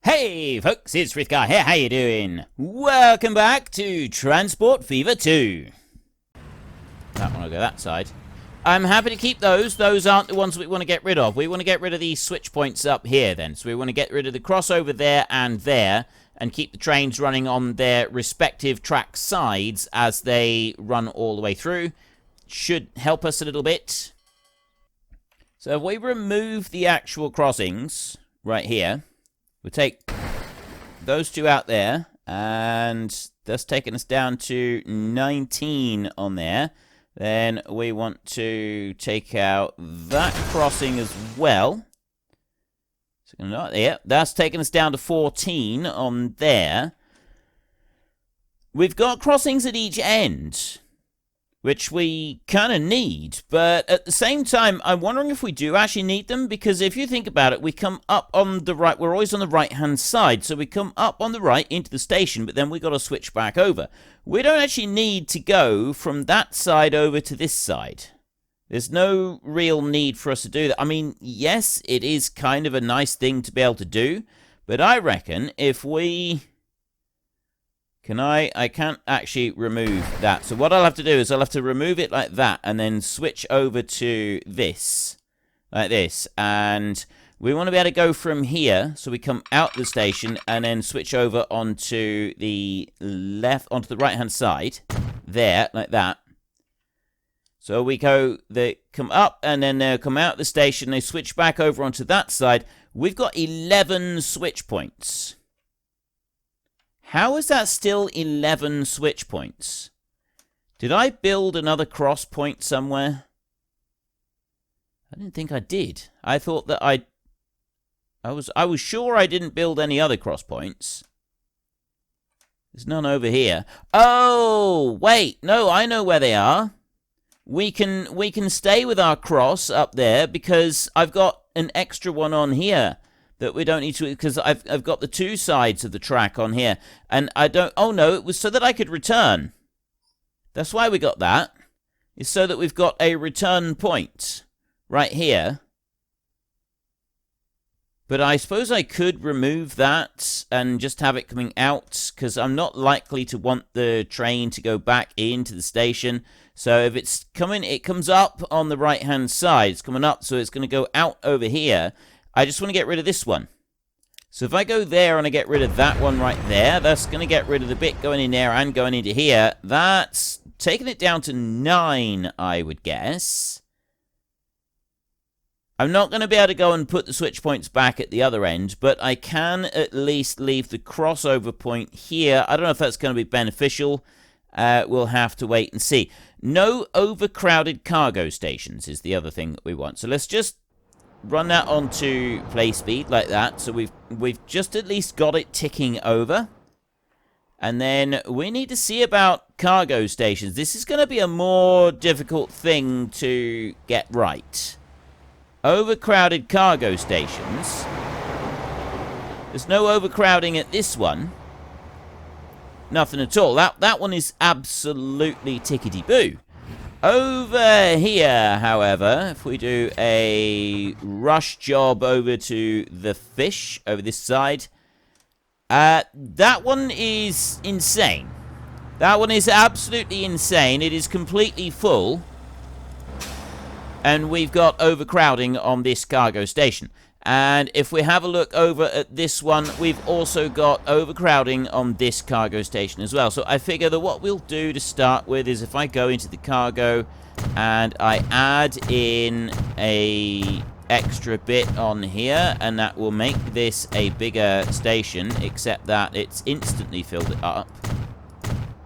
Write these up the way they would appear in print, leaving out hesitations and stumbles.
Hey folks, it's Frithgar here, how you doing? Welcome back to Transport Fever 2. That one will go that side. I'm happy to keep those. Those aren't the ones we want to get rid of. We want to get rid of these switch points up here then. So we want to get rid of the crossover there and keep the trains running on their respective track sides as they run all the way through. Should help us a little bit. So if we remove the actual crossings right here, we'll take those two out there, and that's taking us down to 19 on there. Then we want to take out that crossing as well. So, yeah, that's taking us down to 14 on there. We've got crossings at each end, which we kind of need, but at the same time, I'm wondering if we do actually need them, because if you think about it, we come up on the right, we're always on the right-hand side, so we come up on the right into the station, but then we got to switch back over. We don't actually need to go from that side over to this side. There's no real need for us to do that. I mean, yes, it is kind of a nice thing to be able to do, but I reckon if we... I can't actually remove that. So what I'll have to do is I'll have to remove it like that and then switch over to this. Like this. And we want to be able to go from here. So we come out the station and then switch over onto the left, onto the right-hand side. There, like that. So we go, they come up and then they come out the station. They switch back over onto that side. We've got 11 switch points. How is that still 11 switch points? Did I build another cross point somewhere? I didn't think I did. I thought that I was sure I didn't build any other cross points. There's none over here. Oh, wait. No, I know where they are. We can stay with our cross up there because I've got an extra one on here. That we don't need to, because I've got the two sides of the track on here. And I don't, oh no, it was so that I could return. That's why we got that. It's so that we've got a return point right here. But I suppose I could remove that and just have it coming out, because I'm not likely to want the train to go back into the station. So if it's coming, it comes up on the right-hand side. It's coming up, so it's going to go out over here. I just want to get rid of this one. So if I go there and I get rid of that one right there, that's going to get rid of the bit going in there and going into here. That's taking it down to 9, I would guess. I'm not going to be able to go and put the switch points back at the other end, but I can at least leave the crossover point here. I don't know if that's going to be beneficial. We'll have to wait and see. No overcrowded cargo stations is the other thing that we want. So let's just run that onto play speed like that. So we've just at least got it ticking over. And then we need to see about cargo stations. This is going to be a more difficult thing to get right. Overcrowded cargo stations. There's no overcrowding at this one. Nothing at all. That one is absolutely tickety-boo. Over here, however, if we do a rush job over to the fish, over this side, that one is insane. That one is absolutely insane. It is completely full. And we've got overcrowding on this cargo station. And if we have a look over at this one, we've also got overcrowding on this cargo station as well. So I figure that what we'll do to start with is if I go into the cargo and I add in a extra bit on here, and that will make this a bigger station, except that it's instantly filled it up.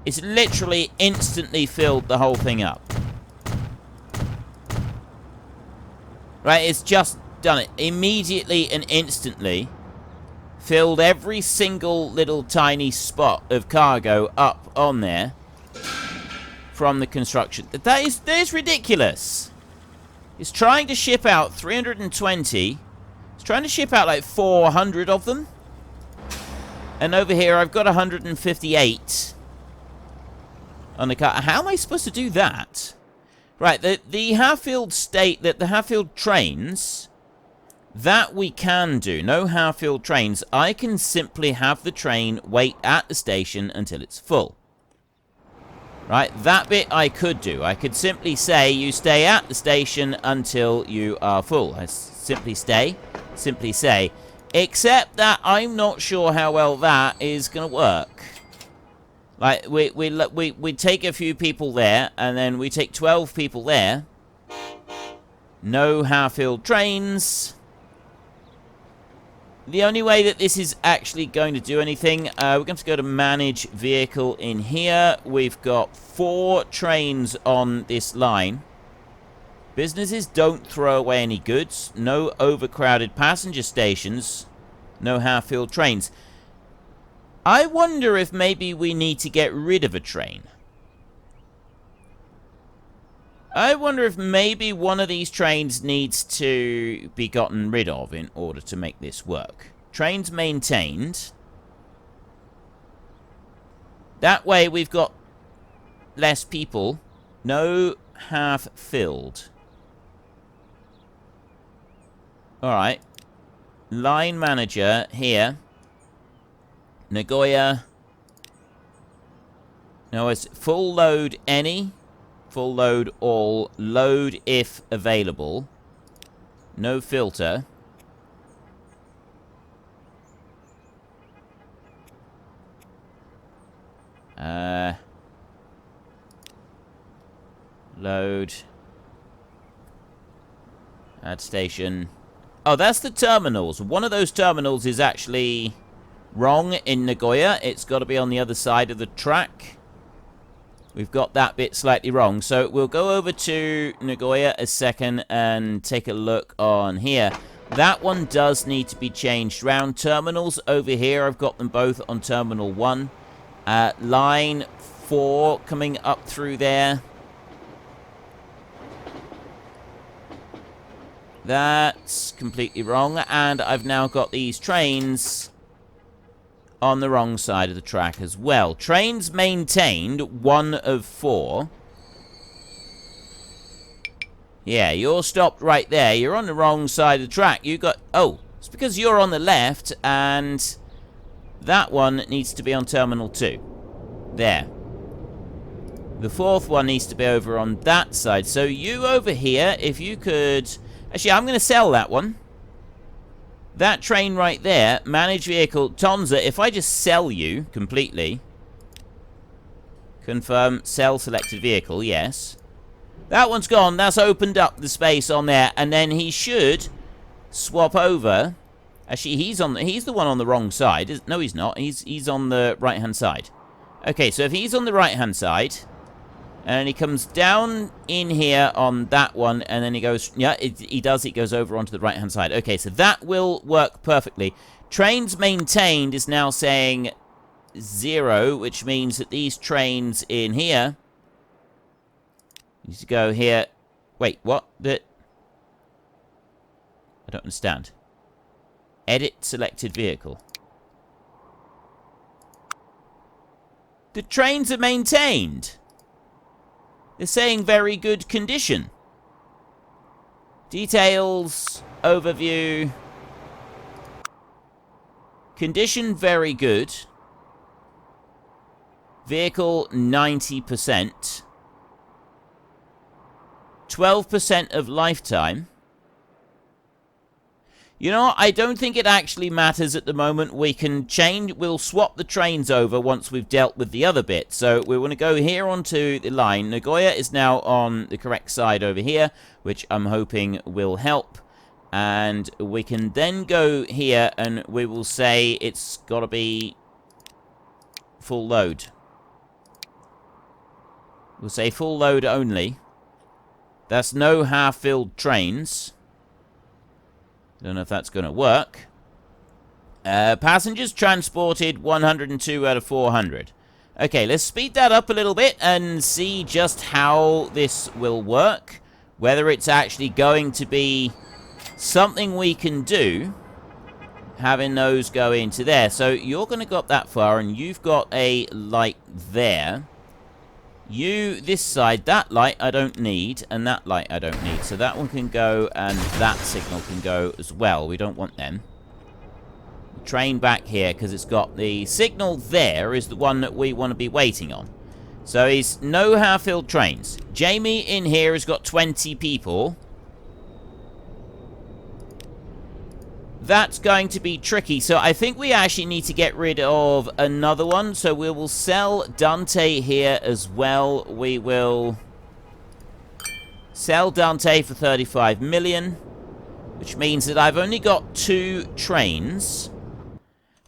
It's literally instantly filled the whole thing up. Right, it's just done it immediately and instantly. Filled every single little tiny spot of cargo up on there from the construction. That is ridiculous. It's trying to ship out 320. It's trying to ship out like 400 of them. And over here I've got 158 on the car. How am I supposed to do that? Right, the Hatfield state that the Hatfield trains That we can do. No half-filled trains. I can simply have the train wait at the station until it's full. Right, that bit I could do. I could simply say you stay at the station until you are full. I simply say. Except that I'm not sure how well that is going to work. Like, we take a few people there, and then we take 12 people there. No half-filled trains. The only way that this is actually going to do anything, we're going to go to manage vehicle in here. We've got 4 trains on this line. Businesses don't throw away any goods. No overcrowded passenger stations. No half-filled trains. I wonder if maybe we need to get rid of a train. I wonder if maybe one of these trains needs to be gotten rid of in order to make this work. Trains maintained. That way we've got less people. No half filled. Alright. Line manager here. Nagoya. No, it's full load any. Full load all. Load if available. No filter. Load. Add station. Oh, that's the terminals. One of those terminals is actually wrong in Nagoya. It's got to be on the other side of the track. We've got that bit slightly wrong. So we'll go over to Nagoya a second and take a look on here. That one does need to be changed round. Terminals over here, I've got them both on Terminal 1. Line 4 coming up through there. That's completely wrong. And I've now got these trains on the wrong side of the track as well. Trains maintained, 1 of 4. Yeah, you're stopped right there. You're on the wrong side of the track. You got... Oh, it's because you're on the left, and that one needs to be on Terminal 2. There. The 4th one needs to be over on that side. So you over here, if you could... Actually, I'm going to sell that one. That train right there, manage vehicle, Tonza, if I just sell you completely, confirm, sell selected vehicle, yes. That one's gone, that's opened up the space on there, and then he should swap over. Actually, he's the one on the wrong side. No, he's not, he's on the right-hand side. Okay, so if he's on the right-hand side, and he comes down in here on that one, and then he goes... Yeah, he does. It goes over onto the right-hand side. Okay, so that will work perfectly. Trains maintained is now saying 0, which means that these trains in here... need to go here... Wait, what? I don't understand. Edit selected vehicle. The trains are maintained. They're saying very good condition. Details, overview. Condition very good. Vehicle 90%. 12% of lifetime. You know what? I don't think it actually matters at the moment. We can change... We'll swap the trains over once we've dealt with the other bit. So we want to go here onto the line. Nagoya is now on the correct side over here, which I'm hoping will help. And we can then go here and we will say it's got to be full load. We'll say full load only. That's no half-filled trains. Don't know if that's going to work. Passengers transported 102 out of 400. Okay, let's speed that up a little bit and see just how this will work. Whether it's actually going to be something we can do, having those go into there. So you're going to go up that far, and you've got a light there. You, this side, that light I don't need, and that light I don't need. So that one can go, and that signal can go as well. We don't want them. Train back here, because it's got the signal there is the one that we want to be waiting on. So he's no half-filled trains. Jamie in here has got 20 people. That's going to be tricky. So I think we actually need to get rid of another one. So we will sell Dante here as well. We will sell Dante for 35 million. Which means that I've only got 2 trains.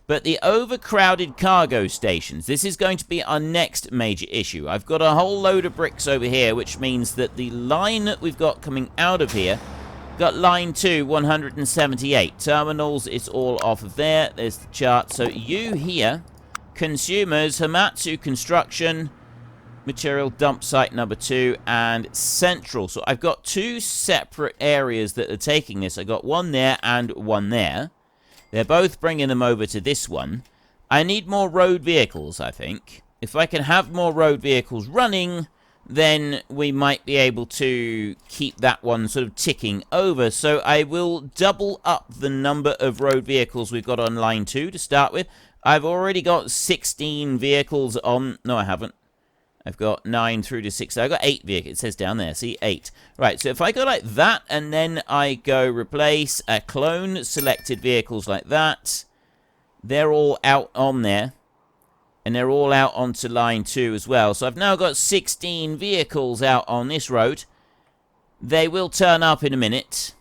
But the overcrowded cargo stations, this is going to be our next major issue. I've got a whole load of bricks over here, which means that the line that we've got coming out of here, got line 2, 178 terminals. It's all off of there. There's the chart. So you here, consumers, Hamatsu Construction, material dump site number 2, and central. So I've got 2 separate areas that are taking this. I got one there and one there. They're both bringing them over to this one. I need more road vehicles, I think. If I can have more road vehicles running, then we might be able to keep that one sort of ticking over. So I will double up the number of road vehicles we've got on line 2 to start with. I've already got 16 vehicles on... No, I haven't. I've got 9 through to 6. I've got 8 vehicles. It says down there. See, 8. Right, so if I go like that, and then I go replace a clone selected vehicles like that, they're all out on there. And they're all out onto line 2 as well. So I've now got 16 vehicles out on this road. They will turn up in a minute.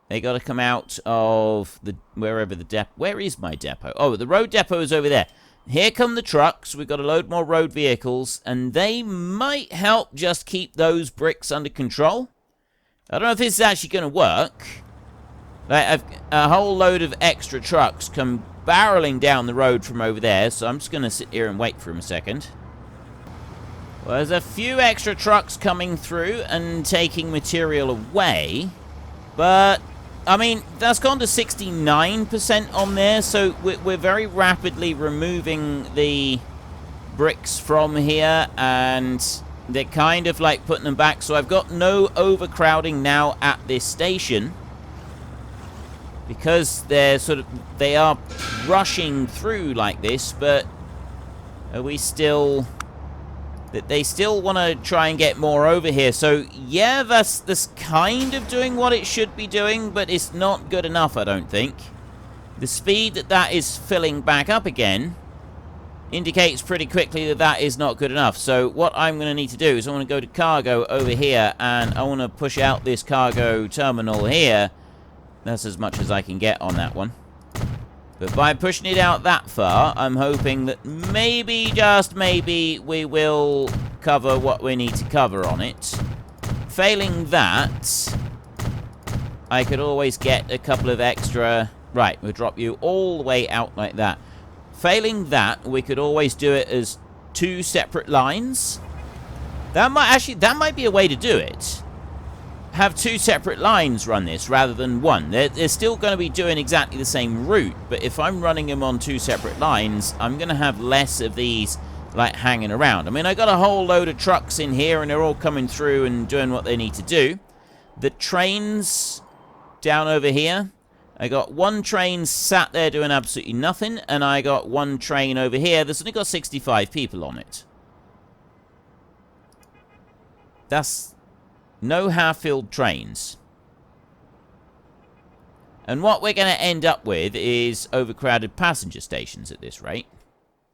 They got to come out of the wherever the depot... Where is my depot? Oh, the road depot is over there. Here come the trucks. We've got to load more road vehicles. And they might help just keep those bricks under control. I don't know if this is actually going to work. Like, a whole load of extra trucks come barreling down the road from over there, so I'm just going to sit here and wait for him a second. Well, there's a few extra trucks coming through and taking material away, but, I mean, that's gone to 69% on there, so we're very rapidly removing the bricks from here, and they're kind of like putting them back, so I've got no overcrowding now at this station. Because they are rushing through like this, but are we still... They still want to try and get more over here. So, yeah, that's kind of doing what it should be doing, but it's not good enough, I don't think. The speed that is filling back up again indicates pretty quickly that is not good enough. So, what I'm going to need to do is I want to go to cargo over here, and I want to push out this cargo terminal here. That's as much as I can get on that one. But by pushing it out that far, I'm hoping that maybe, just maybe, we will cover what we need to cover on it. Failing that, I could always get a couple of extra... Right, we'll drop you all the way out like that. Failing that, we could always do it as 2 separate lines. That might be a way to do it. Have 2 separate lines run this rather than 1. They're still going to be doing exactly the same route, but if I'm running them on 2 separate lines, I'm going to have less of these like hanging around. I mean, I got a whole load of trucks in here, and they're all coming through and doing what they need to do. The trains down over here, I got 1 train sat there doing absolutely nothing, and I got 1 train over here that's only got 65 people on it. That's... No half-filled trains. And what we're going to end up with is overcrowded passenger stations at this rate.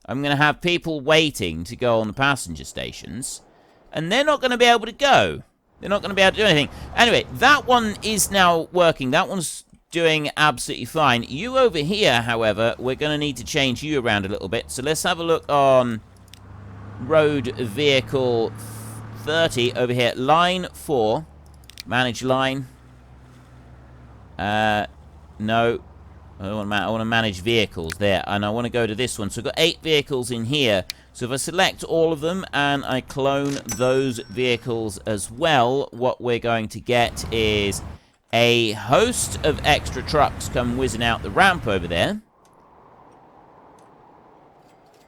I'm going to have people waiting to go on the passenger stations, and they're not going to be able to go. They're not going to be able to do anything. Anyway, that one is now working. That one's doing absolutely fine. You over here, however, we're going to need to change you around a little bit. So let's have a look on road vehicle 30 over here. Line 4. Manage line. No. I want to manage vehicles there. And I want to go to this one. So I've got 8 vehicles in here. So if I select all of them and I clone those vehicles as well, what we're going to get is a host of extra trucks come whizzing out the ramp over there.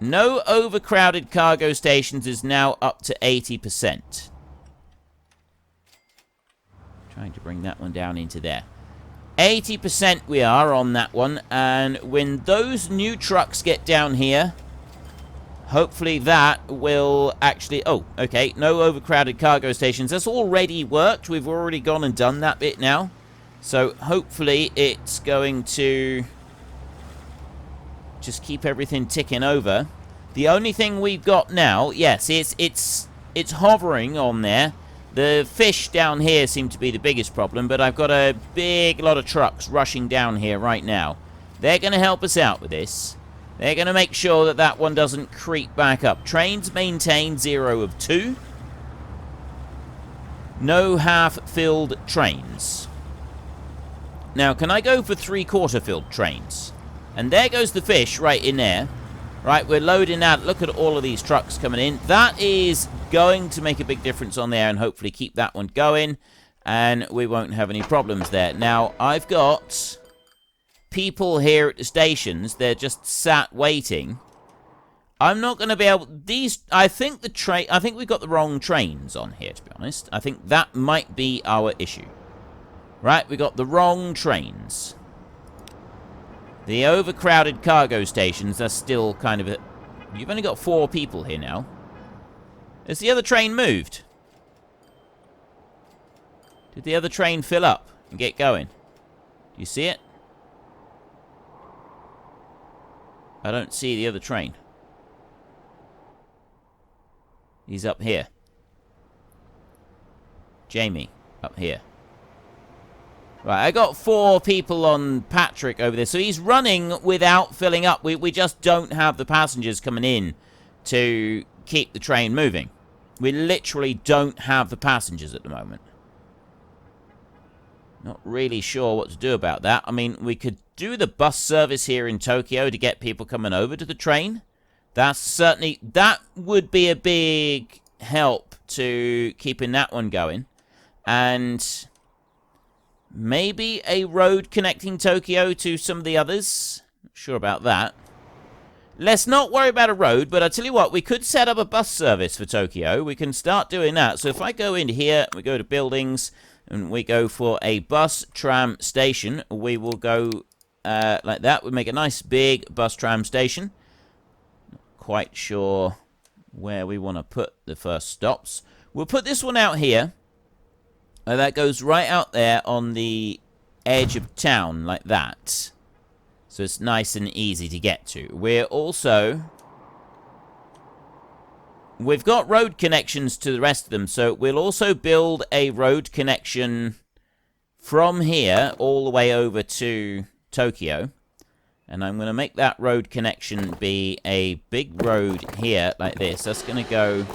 No overcrowded cargo stations is now up to 80%. Trying to bring that one down into there. 80% we are on that one, and when those new trucks get down here, hopefully that will actually... Oh, okay, no overcrowded cargo stations. That's already worked. We've already gone and done that bit now. So hopefully it's going to just keep everything ticking over. The only thing we've got now, yes, it's hovering on there. The fish down here seem to be the biggest problem, but I've got a big lot of trucks rushing down here right now. They're going to help us out with this. They're going to make sure that that one doesn't creep back up. Trains maintain 0 of 2. No half-filled trains. Now, can I go for 3/4 filled trains? And there goes the fish right in there. Right, we're loading that. Look at all of these trucks coming in. That is going to make a big difference on there and hopefully keep that one going. And we won't have any problems there. Now, I've got people here at the stations. They're just sat waiting. I'm not going to be able... I think we've got the wrong trains on here, to be honest. I think that might be our issue. Right, we got the wrong trains. The overcrowded cargo stations, that's still kind of a... You've only got 4 people here now. Has the other train moved? Did the other train fill up and get going? Do you see it? I don't see the other train. He's up here. Jamie, up here. Right, I got 4 people on Patrick over there. So he's running without filling up. We just don't have the passengers coming in to keep the train moving. We literally don't have the passengers at the moment. Not really sure what to do about that. I mean, we could do the bus service here in Tokyo to get people coming over to the train. That's certainly... That would be a big help to keeping that one going. And... maybe a road connecting Tokyo to some of the others. Not sure about that. Let's not worry about a road, but I tell you what, we could set up a bus service for Tokyo. We can start doing that. So if I go in here, we go to buildings, and we go for a bus tram station, we will go like that. We make a nice big bus tram station. Not quite sure where we want to put the first stops. We'll put this one out here. That goes right out there on the edge of town, like that. So it's nice and easy to get to. We've got road connections to the rest of them, so we'll also build a road connection from here all the way over to Tokyo. And I'm going to make that road connection be a big road here, like this. That's going to go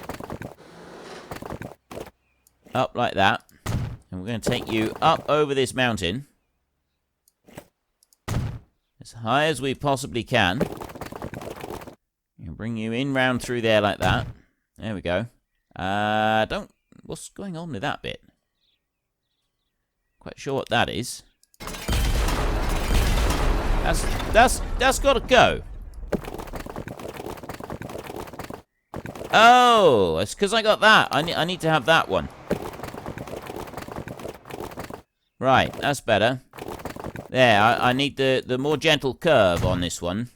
up like that. And we're going to take you up over this mountain. As high as we possibly can. And bring you in round through there like that. There we go. What's going on with that bit? Quite sure what that is. That's got to go. Oh, it's because I got that. I need to have that one. Right, that's better. There, I need the more gentle curve on this one.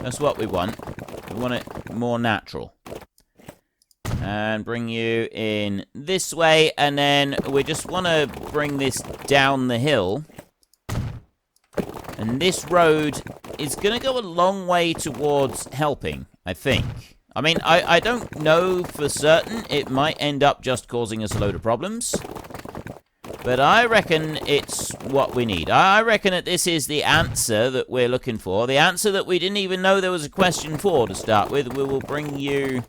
That's what we want. We want it more natural. And bring you in this way, and then we just want to bring this down the hill. And this road is going to go a long way towards helping, I think. I mean, I don't know for certain. It might end up just causing us a load of problems. But I reckon it's what we need. I reckon that this is the answer that we're looking for. The answer that we didn't even know there was a question for to start with. We will bring you...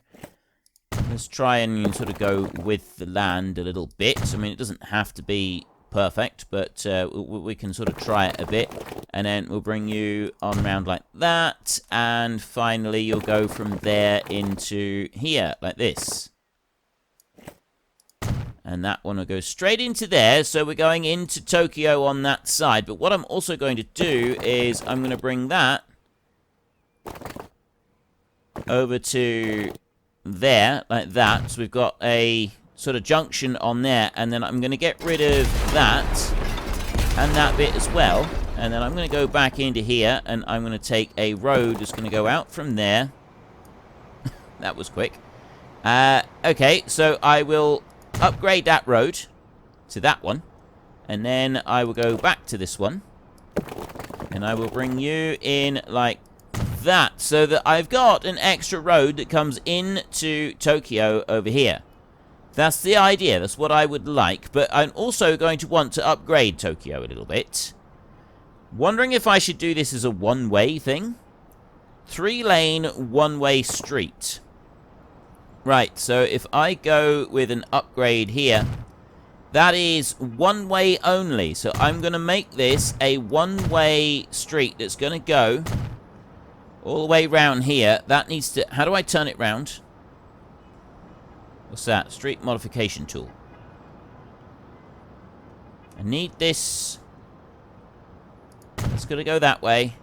Let's try and sort of go with the land a little bit. I mean, it doesn't have to be perfect, but we can sort of try it a bit. And then we'll bring you on round like that. And finally, you'll go from there into here, like this. And that one will go straight into there, so we're going into Tokyo on that side. But what I'm also going to do is I'm going to bring that over to there, like that. So we've got a sort of junction on there, and then I'm going to get rid of that and that bit as well. And then I'm going to go back into here, and I'm going to take a road that's going to go out from there. That was quick. Okay, so I will upgrade that road to that one, and then I will go back to this one, and I will bring you in like that, so that I've got an extra road that comes into Tokyo over here. That's the idea. That's what I would like, but I'm also going to want to upgrade Tokyo a little bit. Wondering if I should do this as a one-way thing. 3-lane, one-way street. Right, so if I go with an upgrade here, that is one-way only. So I'm going to make this a one-way street that's going to go all the way around here. That needs to... How do I turn it round? What's that? Street modification tool. I need this. It's going to go that way.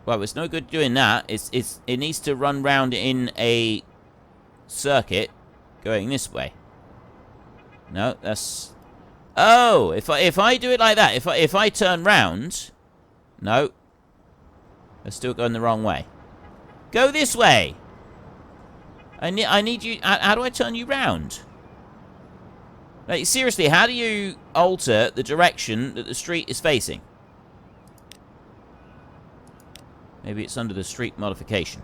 Well, it's no good doing that. It needs to run round in a circuit going this way. No, that's... Oh, if I do it like that, if I turn round... No. That's still going the wrong way. Go this way! I need you... How do I turn you round? Like, seriously, how do you alter the direction that the street is facing? Maybe it's under the street modification.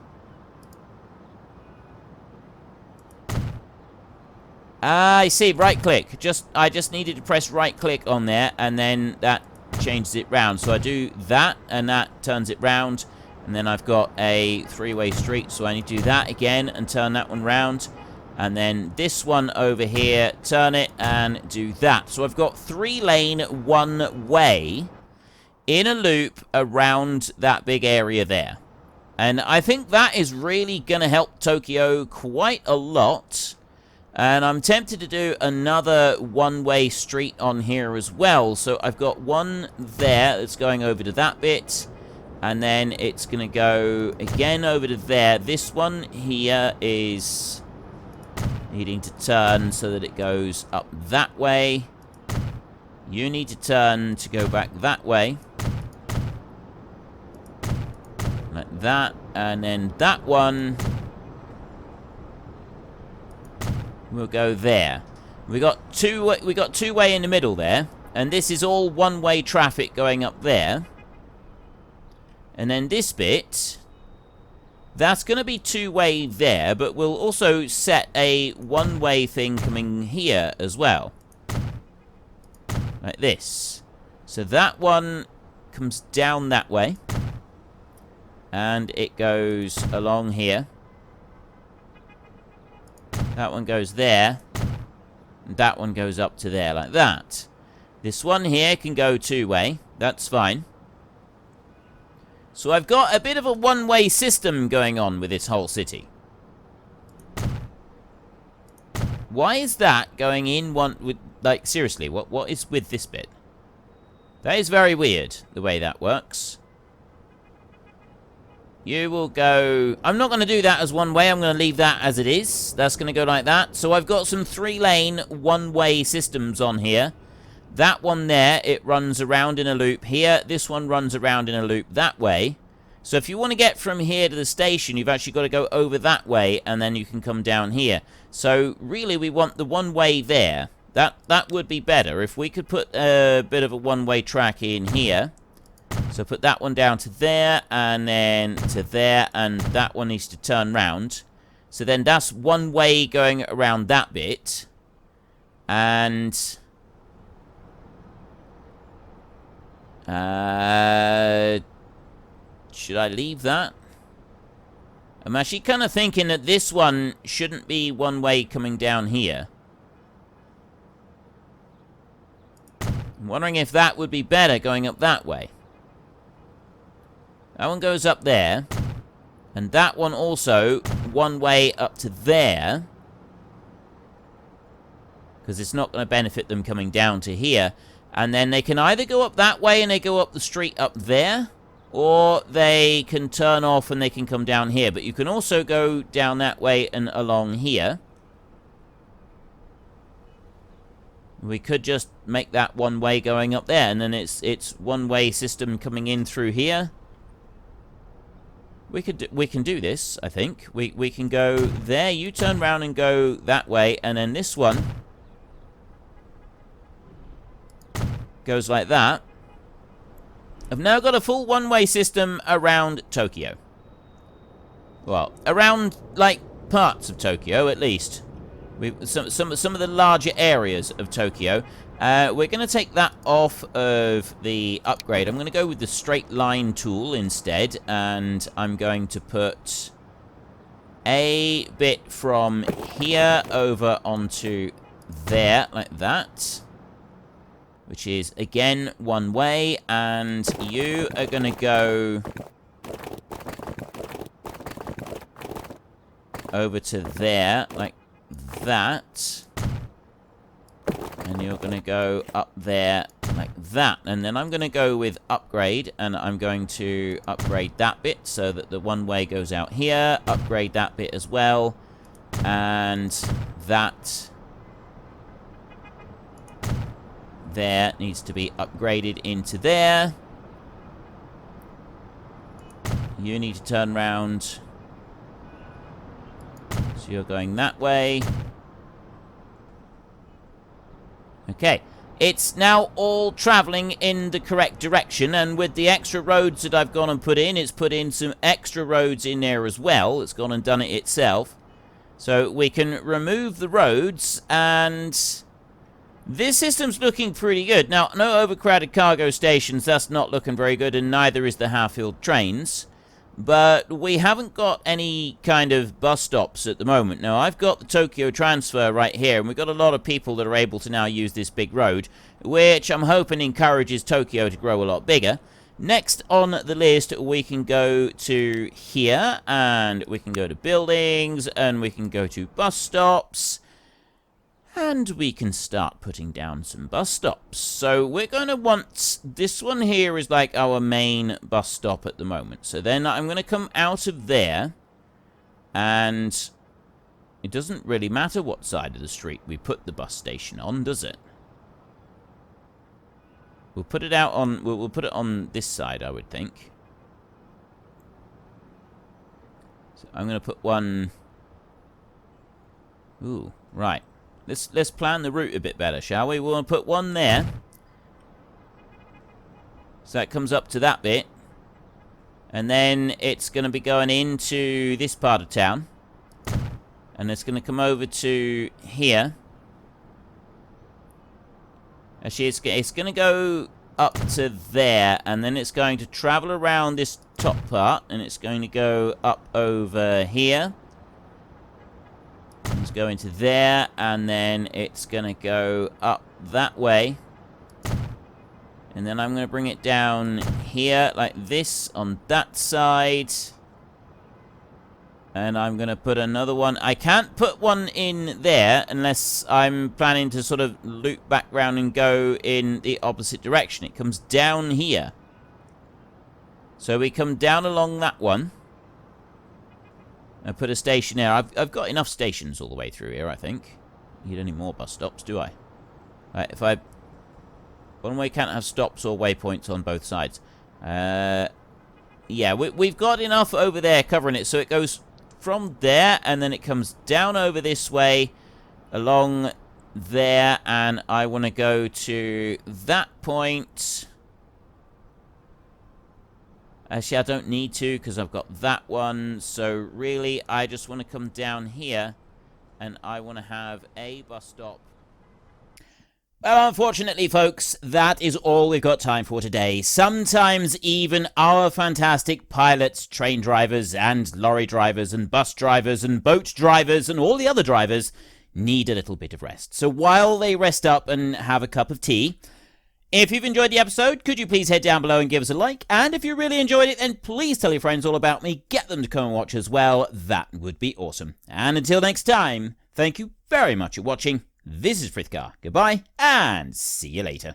I see, right click. I just needed to press right click on there, and then that changes it round. So I do that, and that turns it round. And then I've got a 3-way street, so I need to do that again and turn that one round. And then this one over here, turn it and do that. So I've got 3-lane, one-way in a loop around that big area there. And I think that is really going to help Tokyo quite a lot. And I'm tempted to do another one-way street on here as well. So I've got one there that's going over to that bit. And then it's going to go again over to there. This one here is needing to turn so that it goes up that way. You need to turn to go back that way. Like that. And then that one will go there. We got two-way in the middle there. And this is all one-way traffic going up there. And then this bit, that's going to be two-way there, but we'll also set a one-way thing coming here as well. Like this. So that one comes down that way. And it goes along here. That one goes there. And that one goes up to there, like that. This one here can go two-way. That's fine. So I've got a bit of a one-way system going on with this whole city. Why is that going in one with... Like, seriously, what is with this bit? That is very weird, the way that works. You will go... I'm not going to do that as one way. I'm going to leave that as it is. That's going to go like that. So I've got some 3-lane, one-way systems on here. That one there, it runs around in a loop here. This one runs around in a loop that way. So if you want to get from here to the station, you've actually got to go over that way, and then you can come down here. So really, we want the one-way there. That would be better if we could put a bit of a one-way track in here. So put that one down to there, and then to there, and that one needs to turn round. So then that's one way going around that bit. And... should I leave that? I'm actually kind of thinking that this one shouldn't be one way coming down here. I'm wondering if that would be better going up that way. That one goes up there. And that one also one way up to there. Because it's not going to benefit them coming down to here. And then they can either go up that way and they go up the street up there. or they can turn off and they can come down here. But you can also go down that way and along here. We could just make that one way going up there, and then it's one-way system coming in through here. We can do this, I think. We can go there, you turn around and go that way, and then this one goes like that. I've now got a full one-way system around Tokyo. Well, around, like, parts of Tokyo, at least. Some of the larger areas of Tokyo. We're going to take that off of the upgrade. I'm going to go with the straight line tool instead, and I'm going to put a bit from here over onto there, like that. Which is, again, one way, and you are going to go over to there, like that. And you're going to go up there like that. And then I'm going to go with upgrade, and I'm going to upgrade that bit so that the one way goes out here. Upgrade that bit as well. And that there needs to be upgraded into there. You need to turn around. So you're going that way. Okay. It's now all traveling in the correct direction, and with the extra roads that I've gone and put in, it's put in some extra roads in there as well. It's gone and done it itself. So we can remove the roads, and this system's looking pretty good. Now, no overcrowded cargo stations, that's not looking very good, and neither is the half-filled trains. But we haven't got any kind of bus stops at the moment. Now, I've got the Tokyo transfer right here, and we've got a lot of people that are able to now use this big road, which I'm hoping encourages Tokyo to grow a lot bigger. Next on the list, we can go to here, and we can go to buildings, and we can go to bus stops. And we can start putting down some bus stops. So we're going to want... This one here is like our main bus stop at the moment. So then I'm going to come out of there. And it doesn't really matter what side of the street we put the bus station on, does it? We'll put it out on... We'll put it on this side, I would think. So I'm going to put one... Ooh, right. Let's plan the route a bit better, shall we? We'll put one there. So that comes up to that bit. And then it's going to be going into this part of town. And it's going to come over to here. Actually, it's going to go up to there. And then it's going to travel around this top part. And it's going to go up over here. It's going to there, and then it's going to go up that way. And then I'm going to bring it down here, like this, on that side. And I'm going to put another one. I can't put one in there unless I'm planning to sort of loop back round and go in the opposite direction. It comes down here. So we come down along that one. I put a station there. I've got enough stations all the way through here, I think. Need any more bus stops, do I? Right, if I... One way can't have stops or waypoints on both sides. Yeah, we've got enough over there covering it. So it goes from there, and then it comes down over this way, along there, and I want to go to that point. Actually, I don't need to because I've got that one. So really, I just want to come down here and I want to have a bus stop. Well, unfortunately, folks, that is all we've got time for today. Sometimes even our fantastic pilots, train drivers, and lorry drivers, and bus drivers, and boat drivers, and all the other drivers need a little bit of rest. So while they rest up and have a cup of tea, if you've enjoyed the episode, could you please head down below and give us a like? And if you really enjoyed it, then please tell your friends all about me. Get them to come and watch as well. That would be awesome. And until next time, thank you very much for watching. This is Frithgar. Goodbye, and see you later.